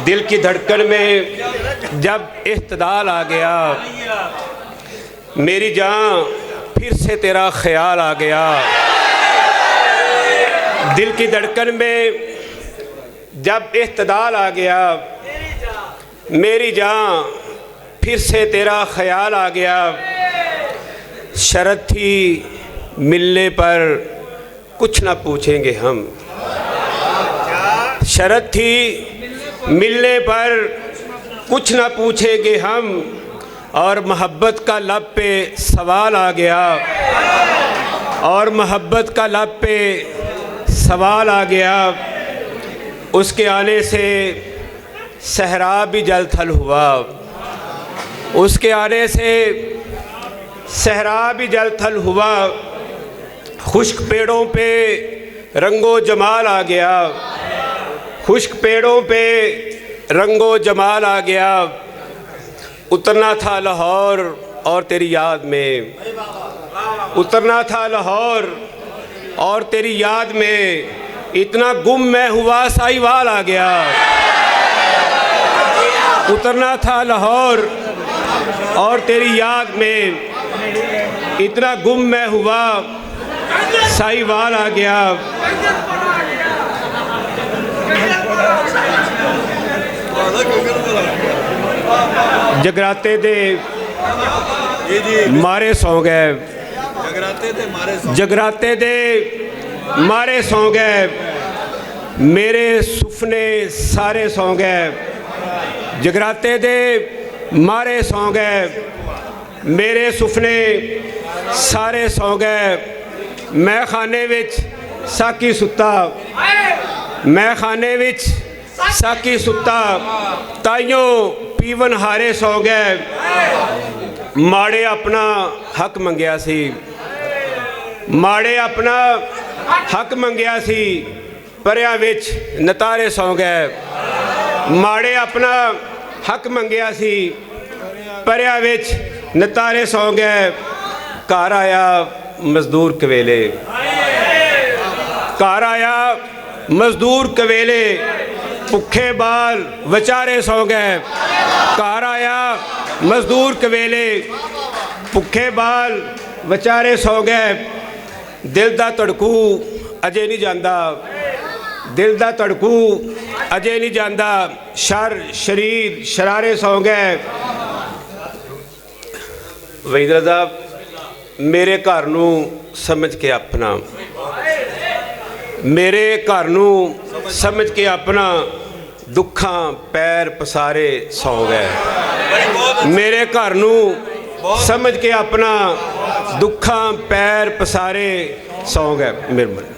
दिल की धड़कन में जब इख्तिदाल आ गया, मेरी जान फिर से तेरा ख्याल आ गया। दिल की धड़कन में जब इख्तिदाल आ गया, मेरी जान फिर से तेरा ख्याल आ गया। शर्त थी मिलने पर कुछ ना पूछेंगे हम, शर्त थी मिलने पर कुछ ना पूछेंगे हम, और मोहब्बत का लब पे सवाल आ गया, और मोहब्बत का लब पे सवाल आ गया। उसके आने से सहरा भी जल थल हुआ, उसके आने से सहरा भी जल थल हुआ। खुश्क पेड़ों पे रंगो जमाल आ गया, खुश्क पेड़ों पे रंगो जमाल आ गया। उतरना था लाहौर और तेरी याद में, उतरना था लाहौर और तेरी याद में, इतना गुम मैं हुआ साहिवाल आ गया। उतरना था लाहौर और तेरी याद में, इतना गुम मैं हुआ साहिवाल आ गया। जगराते दे मारे सौ गए, जगराते दे मारे सौ गए, मेरे सुपने सारे सौ गए। जगराते दे मारे सौ गए, मेरे सुपने सारे सौ गए। मैं खाने विच साकी सुता, मैं खाने विच साकी सुता, ताइयों पीवन हारे सौ गए। माड़े अपना हक मंगया सी, माड़े अपना हक मंगया सी, परियां विच नतारे सौ गए। माड़े अपना हक मंगया सी, परियां विच नतारे सौ गए। घर आया मजदूर कवेले, घर आया मजदूर कवेले, भुखे बाल विचारे सौ गए। घर आया मजदूर कवेले, भुखे बाल विचारे सौ गए। दिल दा धड़कू अजे नहीं जांदा, दिल दा धड़कू अजे नहीं जांदा, शर शरीर शरारे सौ गए। वहीद रज़ा मेरे घर नू समझ के अपना, मेरे घर नू समझ के अपना, दुखां पैर पसारे सौ गए। मेरे घर नू समझ के अपना, दुखां पैर पसारे सौ गए। मेरे